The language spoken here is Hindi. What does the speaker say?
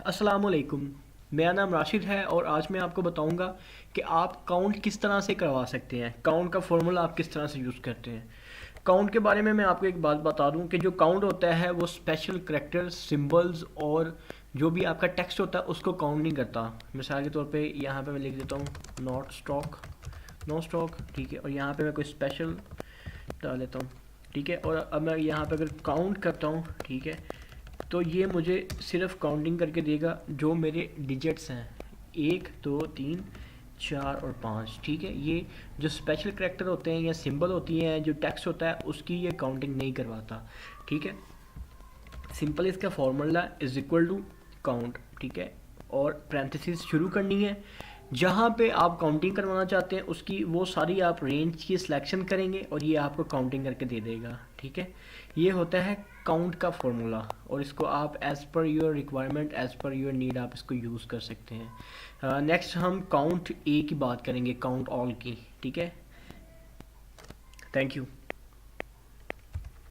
अस्सलामुअलैकुम। मेरा नाम राशिद है और आज मैं आपको बताऊंगा कि आप काउंट किस तरह से करवा सकते हैं। काउंट का फॉर्मूला आप किस तरह से यूज़ करते हैं। काउंट के बारे में मैं आपको एक बात बता दूं कि जो काउंट होता है वो स्पेशल करैक्टर्स, सिंबल्स और जो भी आपका टेक्स्ट होता है उसको काउंट नहीं करता। मिसाल के तौर पे यहाँ पे मैं लिख देता हूँ नॉट स्टॉक, नो स्टॉक, ठीक है। और यहाँ पे मैं कोई स्पेशल डाल लेता हूँ, ठीक है। और अब मैं यहाँ पे अगर काउंट करता हूँ, ठीक है, तो ये मुझे सिर्फ काउंटिंग करके देगा जो मेरे डिजिट्स हैं, 1 2 3 4 और 5, ठीक है। ये जो स्पेशल करैक्टर होते हैं या सिंबल होती हैं, जो टेक्स्ट होता है उसकी ये काउंटिंग नहीं करवाता, ठीक है। सिंपल इसका formula is equal to count, ठीक है। और पैरेंथेसिस शुरू करनी है, जहाँ पे आप काउंटिंग करवाना चाहते हैं उसकी वो सारी आप रेंज की सिलेक्शन करेंगे और ये आपको काउंटिंग करके दे देगा, ठीक है। ये होता है काउंट का फॉर्मूला और इसको आप as per your requirement, as per your need आप इसको यूज़ कर सकते हैं। नेक्स्ट हम काउंट ए की बात करेंगे, काउंट ऑल की, ठीक है। Thank you.